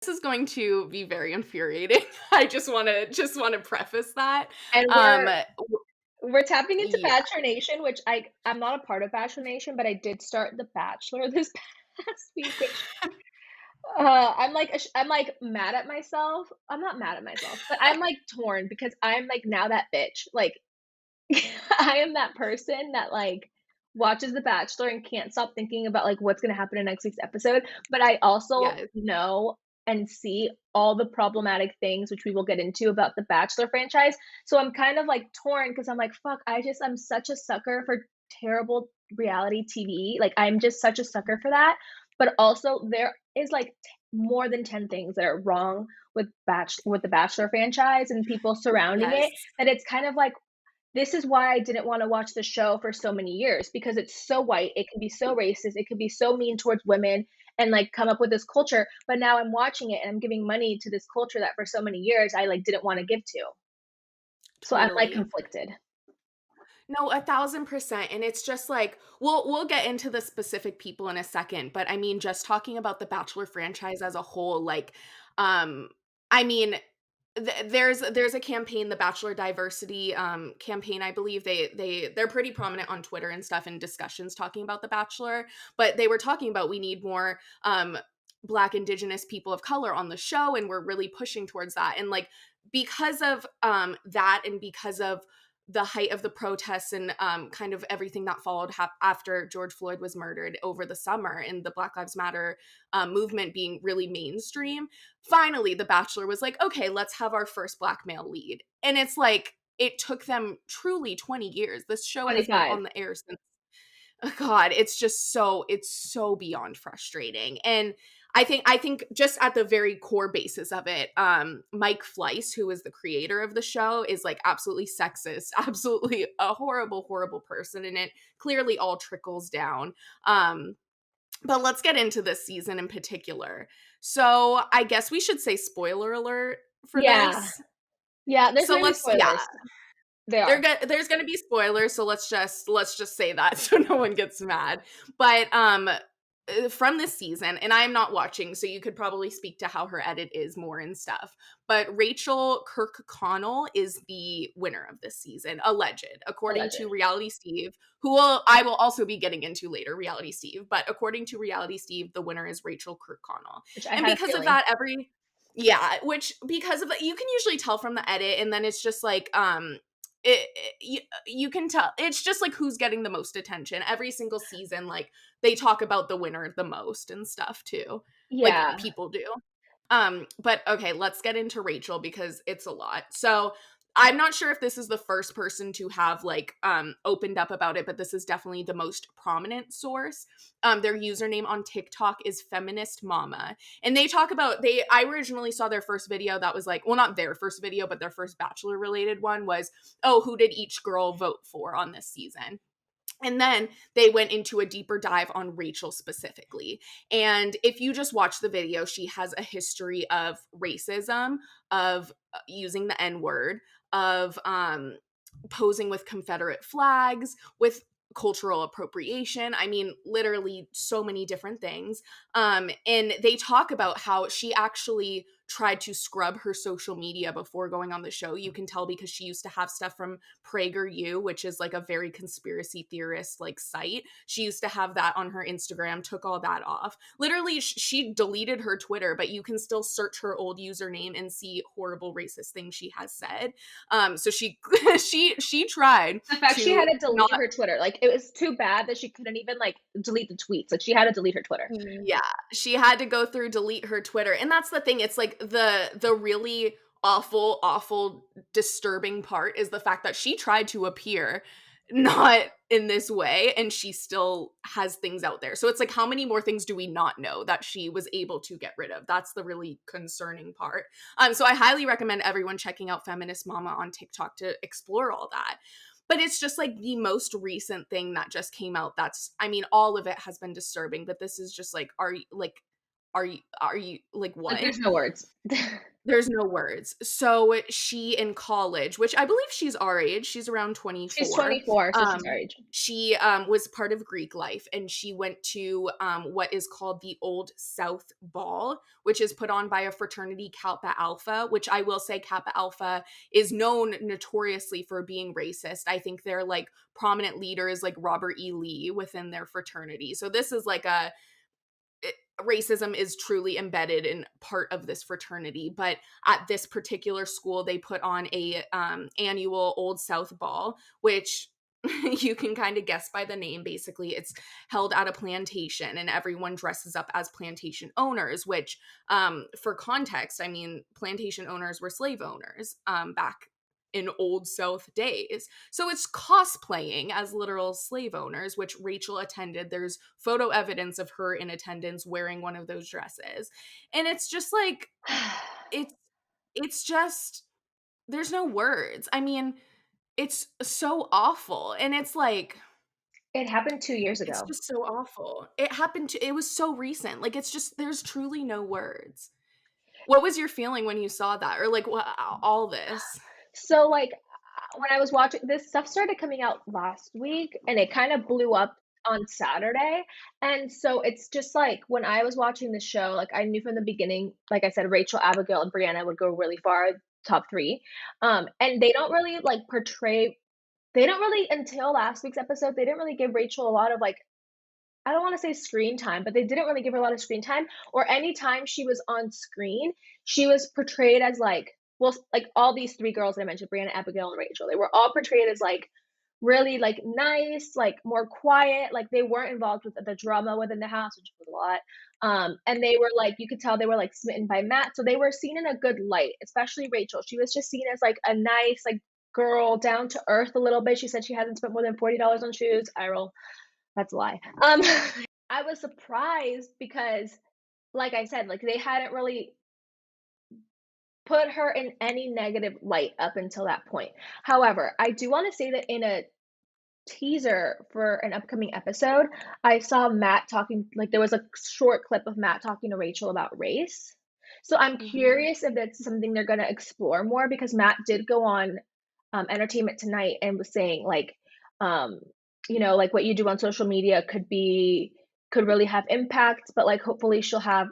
This is going to be very infuriating. I just wanna preface that. And Um, we're tapping into yeah. Bachelor Nation, which I'm not a part of Bachelor Nation, but I did start The Bachelor this past week, which I'm like mad at myself. I'm not mad at myself, but I'm like torn because I'm like now that bitch. Like I am that person that like watches The Bachelor and can't stop thinking about like what's gonna happen in next week's episode. But I also Yes. know and see all the problematic things which we will get into about the Bachelor franchise. So I'm kind of like torn because I'm like, fuck, I'm such a sucker for terrible reality TV. Like I'm just such a sucker for that. But also there is like more than 10 things that are wrong with the Bachelor franchise and people surrounding it Yes. that it's kind of like this is why I didn't wanna watch the show for so many years because it's so white, it can be so racist, it could be so mean towards women and, like, come up with this culture, but now I'm watching it and I'm giving money to this culture that for so many years I, like, didn't wanna give to. So I'm, like, Totally. conflicted. No, 1,000%, and it's just like we'll get into the specific people in a second, but I mean, just talking about the Bachelor franchise as a whole, like, um, I mean, there's a campaign, the Bachelor Diversity, campaign, I believe they're pretty prominent on Twitter and stuff in discussions talking about The Bachelor, but they were talking about we need more, Black, Indigenous people of color on the show, and we're really pushing towards that, and, like, because of, that and because of the height of the protests and kind of everything that followed after George Floyd was murdered over the summer and the Black Lives Matter movement being really mainstream, finally The Bachelor was like, okay, let's have our first Black male lead. And it's like, it took them truly 20 years. This show has been 25. on the air since God, it's so beyond frustrating. And I think just at the very core basis of it, Mike Fleiss, who is the creator of the show, is like absolutely sexist, absolutely a horrible, horrible person, and it clearly all trickles down. But let's get into this season in particular. So I guess we should say spoiler alert for Yeah. this. Yeah, there's So gonna be let's yeah, spoilers. There are. there's gonna be spoilers, so let's just say that so no one gets mad. But from this season, and I am not watching, so you could probably speak to how her edit is more and stuff. But Rachel Kirkconnel is the winner of this season, alleged, according to Alleged. Reality Steve, I will also be getting into later, Reality Steve. But according to Reality Steve, the winner is Rachel Kirkconnell, Which I and had a because of feeling. that, yeah, which because of that, you can usually tell from the edit, and then it's just like you can tell it's just like who's getting the most attention every single season, like they talk about the winner the most and stuff too, like Yeah. people do. But okay, let's get into Rachel because it's a lot. So I'm not sure if this is the first person to have like opened up about it, but this is definitely the most prominent source. Their username on TikTok is Feminist Mama. And they talk about I originally saw their first video that was like, well, not their first video, but their first Bachelor related one was, oh, who did each girl vote for on this season? And then they went into a deeper dive on Rachel specifically. And if you just watch the video, she has a history of racism, of using the N word, of posing with Confederate flags, with cultural appropriation. I mean, literally so many different things. And they talk about how she actually tried to scrub her social media before going on the show. You can tell because she used to have stuff from PragerU, which is like a very conspiracy theorist like site. She used to have that on her Instagram, took all that off. Literally, she deleted her Twitter, but you can still search her old username and see horrible racist things she has said. So she she tried The fact she had to to delete not her Twitter, like, it was too bad that she couldn't even, like, delete the tweets, like, she had to delete her Twitter. yeah, she had to go through delete her Twitter. And that's the thing. It's like the really awful, awful, disturbing part is the fact that she tried to appear not in this way and she still has things out there. So it's like how many more things do we not know that she was able to get rid of? That's the really concerning part. So I highly recommend everyone checking out Feminist Mama on TikTok to explore all that. But it's just like the most recent thing that just came out. I mean, all of it has been disturbing, but this is just like, are you like, Like, what? there's no words. There's no words. So she in college, which I believe she's our age, she's around She's 24. 24, so she's our age. She was part of Greek life, and she went to what is called the Old South Ball, which is put on by a fraternity, Kappa Alpha, which I will say Kappa Alpha is known notoriously for being racist. I think they're like prominent leaders like Robert E. Lee within their fraternity. So this is like racism is truly embedded in part of this fraternity, but at this particular school they put on a annual Old South Ball, which you can kind of guess by the name. Basically, it's held at a plantation and everyone dresses up as plantation owners, which for context, I mean, plantation owners were slave owners back in Old South days. So it's cosplaying as literal slave owners, which Rachel attended. There's photo evidence of her in attendance wearing one of those dresses. And it's just like it's it's just there's no words. I mean, it's so awful. And it's like It happened 2 years it's ago. just so awful. It was so recent. Like it's just there's truly no words. What was your feeling when you saw that or like all this? So, like, when I was watching this stuff started coming out last week, and it kind of blew up on Saturday, and so it's just, like, when I was watching the show, like, I knew from the beginning, like I said, Rachel, Abigail, and Brianna would go really far, top 3, and they don't really, like, they don't really until last week's episode, they didn't really give Rachel a lot of, like, I don't wanna say screen time, but they didn't really give her a lot of screen time, or any time she was on screen, she was portrayed as, like well, like, all these 3 girls that I mentioned, Brianna, Abigail, and Rachel, they were all portrayed as, like, really, like, nice, like, more quiet, like, they weren't involved with the drama within the house, which was a lot, and they were, like you could tell they were, like, smitten by Matt, so they were seen in a good light, especially Rachel. She was just seen as, like, a nice, like, girl, down to earth a little bit. She said she hasn't spent more than $40 on shoes. I roll. That's a lie. I was surprised because, like I said, like they hadn't really put her in any negative light up until that point. However, I do want to say that in a teaser for an upcoming episode, I saw Matt talking, like there was a short clip of Matt talking to Rachel about race. So I'm Mhm. curious if that's something they're going to explore more because Matt did go on Entertainment Tonight and was saying um, like what you do on social media could really have impact, but like hopefully she'll have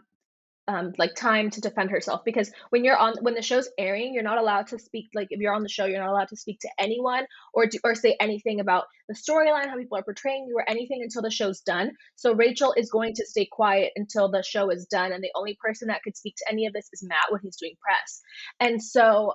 like time to defend herself because when the show's airing, you're not allowed to speak. Like if you're on the show, you're not allowed to speak to anyone or say anything about the storyline, how people are portraying you, or anything until the show's done. So Rachel is going to stay quiet until the show is done, and the only person that could speak to any of this is Matt when he's doing press. And so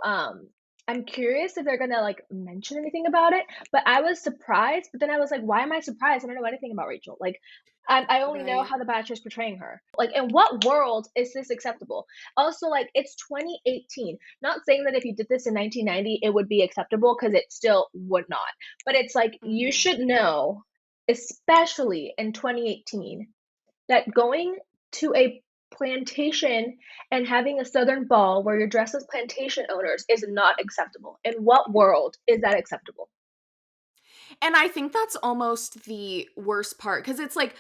I'm curious if they're gonna like mention anything about it. But I was surprised, but then I was like, why am I surprised? I don't know anything about Rachel. Like I only know Right. how The Bachelor's portraying her. Like, in what world is this acceptable? Also, like, it's 2018. Not saying that if you did this in 1990, it would be acceptable because it still would not. But it's like, you Mhm. should know, especially in 2018, that going to a plantation and having a Southern ball where you're dressed as plantation owners is not acceptable. In what world is that acceptable? And I think that's almost the worst part because it's like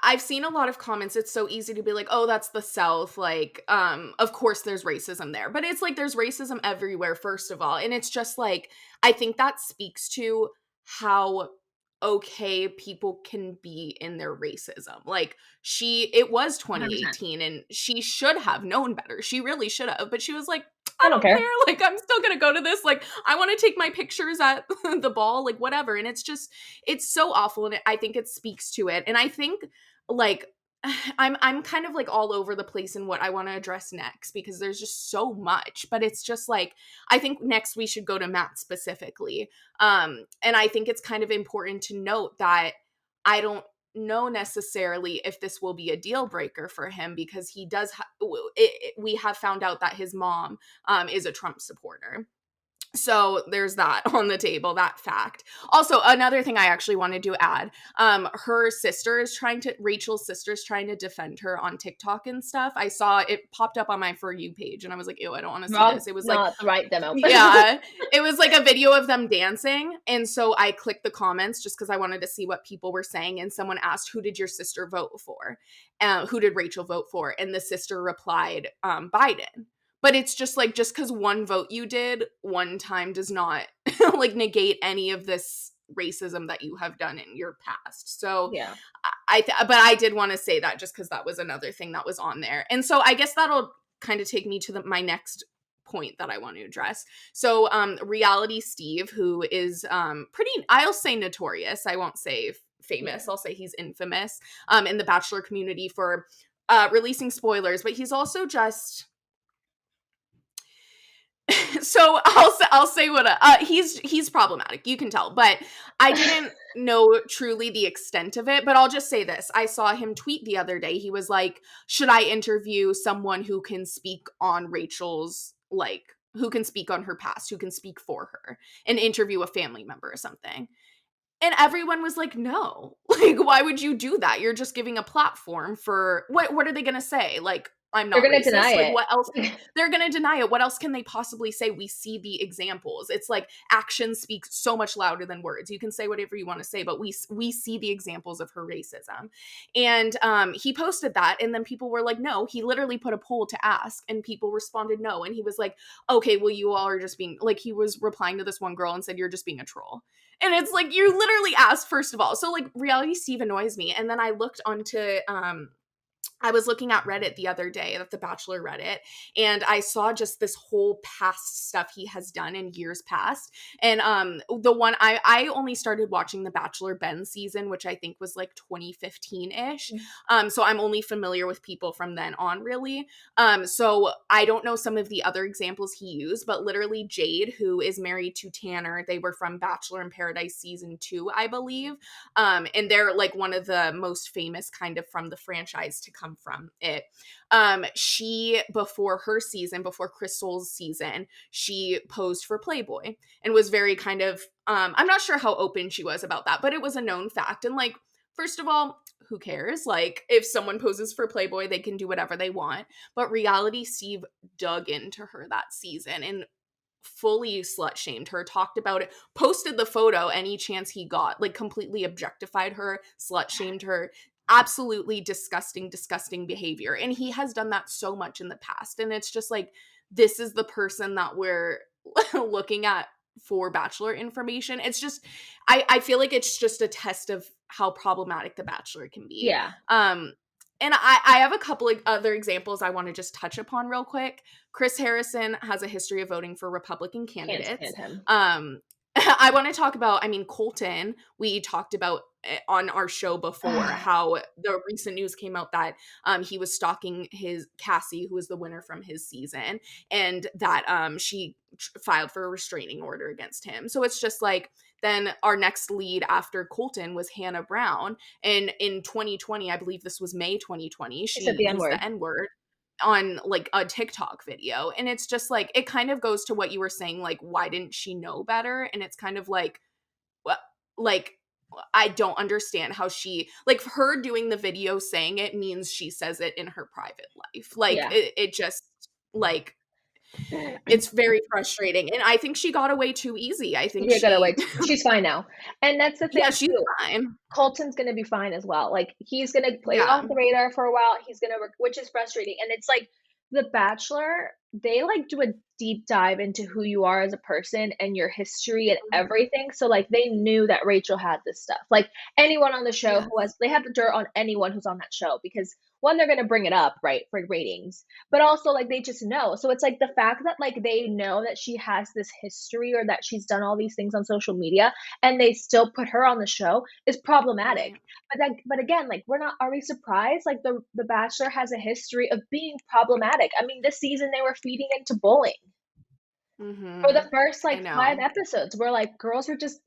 I've seen a lot of comments. It's so easy to be like, "Oh, that's the South." Like, of course there's racism there, but it's like there's racism everywhere. First of all, and it's just like I think that speaks to how okay people can be in their racism. Like it was 100%. 2018, and she should have known better. She really should have, but she was like, I I don't don't care. care. Like, I'm still gonna go to this. Like, I want to take my pictures at the ball, like, whatever. And it's so awful. And I think it speaks to it. And I think, like, I'm kind of like all over the place in what I want to address next because there's just so much. But it's just like, I think next we should go to Matt specifically. And I think it's kind of important to note that I don't know necessarily if this will be a deal breaker for him because he does we have found out that his mom is a Trump supporter. So there's that on the table, that fact. Also, another thing I actually wanted to add, Rachel's sister is trying to defend her on TikTok and stuff. I saw it popped up on my For You page and I was like, ew, I don't want to see Wrong, this. It was like, not the right demo. yeah, it was like a video of them dancing. And so I clicked the comments just because I wanted to see what people were saying. And someone asked, who did your sister vote for? Who did Rachel vote for? And the sister replied, Biden. But it's just like, just because one vote you did one time does not like negate any of this racism that you have done in your past. So Yeah. but I did want to say that just because that was another thing that was on there. And so I guess that'll kind of take me to my next point that I want to address. So Reality Steve, who is pretty, I'll say notorious, I won't say Yeah. famous, I'll say he's infamous in the Bachelor community for releasing spoilers, but he's also just so I'll say what he's problematic. You can tell, but I didn't know truly the extent of it. But I'll just say this: I saw him tweet the other day. He was like, "Should I interview someone who can speak on Rachel's who can speak on her past, who can speak for her, and interview a family member or something?" And everyone was like, "No. Like, why would you do that? You're just giving a platform for what are they going to say? Like, I'm They're not gonna deny racist. Like, it. what else? They're going to deny it. What else can they possibly say? We see the examples. It's like actions speak so much louder than words. You can say whatever you want to say, but we see the examples of her racism." And he posted that, and then people were like, "No." He literally put a poll to ask, and people responded no. And he was like, "Okay, well, you all are just being like." He was replying to this one girl and said, "You're just being a troll." And it's like, you literally asked, first of all. So like Reality Steve annoys me. And then I looked onto I was looking at Reddit the other day, at the Bachelor Reddit, and I saw just this whole past stuff he has done in years past. And the one I only started watching the Bachelor Ben season, which I think was like 2015-ish. So I'm only familiar with people from then on, really. So I don't know some of the other examples he used, but literally Jade, who is married to Tanner, they were from Bachelor in Paradise season 2, I believe. And they're like one of the most famous kind of from the franchise to come from it. She, before her season, before Crystal's season, she posed for Playboy and was very kind of, I'm not sure how open she was about that, but it was a known fact. And like, first of all, who cares? Like, if someone poses for Playboy, they can do whatever they want. But Reality Steve dug into her that season and fully slut shamed her, talked about it, posted the photo any chance he got, like completely objectified her, slut shamed her. Absolutely disgusting, disgusting behavior. And he has done that so much in the past. And it's just like, this is the person that we're looking at for Bachelor information. It's just, I feel like it's just a test of how problematic the Bachelor can be. Yeah. And I have a couple of other examples I want to just touch upon real quick. Chris Harrison has a history of voting for Republican Can't candidates. stand him. I want to talk about, I mean, Colton, we talked about on our show before how the recent news came out that he was stalking his Cassie, who was the winner from his season, and that she filed for a restraining order against him. So it's just like, then our next lead after Colton was Hannah Brown. And in 2020, I believe this was May 2020, He said she the used N-word. the N-word on like a TikTok video. And it's just like, it kind of goes to what you were saying, like, why didn't she know better? And it's kind of like, what, like, I don't understand how she, like, her doing the video saying it means she says it in her private life. Like, Yeah. it just, like, it's very frustrating. And I think she got away too easy. I think Yeah, got away. she, She's fine now. And that's the yeah, thing she's too. fine. Colton's gonna be fine as well. Like, he's gonna play Yeah. off the radar for a while. He's gonna work, which is frustrating. And it's like The Bachelor, they like do a deep dive into who you are as a person and your history and Mhm. everything. So like they knew that Rachel had this stuff. Like anyone on the show who Yes. has, they have the dirt on anyone who's on that show because one, they're gonna bring it up, right, for ratings, but also like they just know. So it's like the fact that like they know that she has this history or that she's done all these things on social media and they still put her on the show is problematic. Right. But again, like we're not, are we surprised? Like the Bachelor has a history of being problematic. I mean, this season they were feeding into bullying. For the Mhm. first I like 5 know. episodes where like girls were just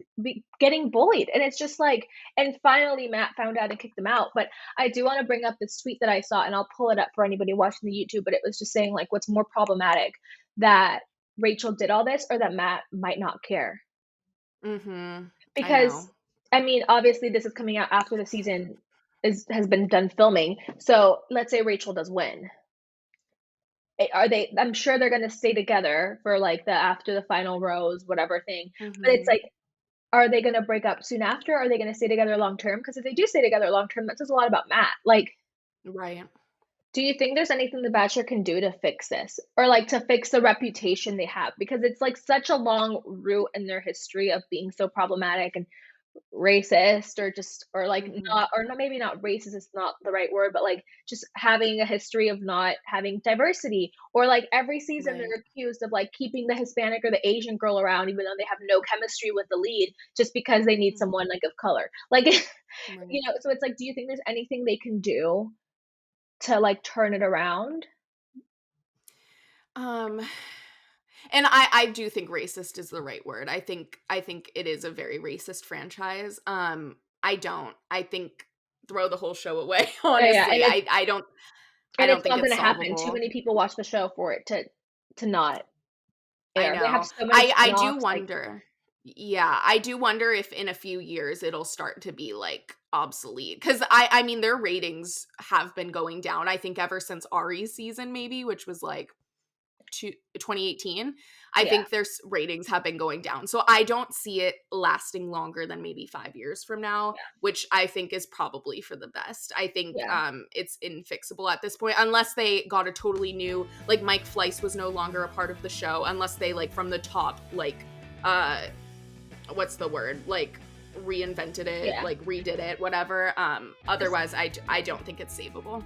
getting bullied, and it's just like, and finally Matt found out and kicked them out. But I do want to bring up this tweet that I saw, and I'll pull it up for anybody watching the YouTube, but it was just saying like what's more problematic, that Rachel did all this or that Matt might not care. Mhm. I Because know. I mean, obviously this is coming out after the season is has been done filming. So let's say Rachel does win. Are they, I'm sure they're gonna stay together for like the after the final rose, whatever thing. But it's Mhm. like, are they gonna break up soon after? Are they gonna stay together long term? Because if they do stay together long term, that says a lot about Matt. Like, Right. Do you think there's anything The Bachelor can do to fix this? Or, like, to fix the reputation they have? Because it's, like, such a long route in their history of being so problematic and racist or just or, like, Mhm. not or not maybe not racist is not the right word, but, like, just having a history of not having diversity, or, like, every season Right. they're accused of, like, keeping the Hispanic or the Asian girl around even though they have no chemistry with the lead just because they need Mhm. someone, like, of color. Like, Right. so it's like, do you think there's anything they can do to, like, turn it around? Um, and I do think racist is the right word. I think it is a very racist franchise. I don't. I think throw the whole show away, Yeah, honestly. I and don't it's think not it's gonna happen. Too solvable. many people watch the show for it to not I air. They have know. so many I do spinoffs, like wonder. Yeah, I do wonder if in a few years it'll start to be like obsolete, cuz I mean their ratings have been going down I think ever since Ari's season maybe, which was like to 2018. I yeah, think their ratings have been going down. So I don't see it lasting longer than maybe 5 years from now, yeah, which I think is probably for the best. I think yeah, it's infixable at this point unless they got a totally new like Mike Fleiss was no longer a part of the show unless they like from the top like uh what's the word? Like reinvented it, yeah. like redid it, whatever. It's Otherwise I don't think it's savable.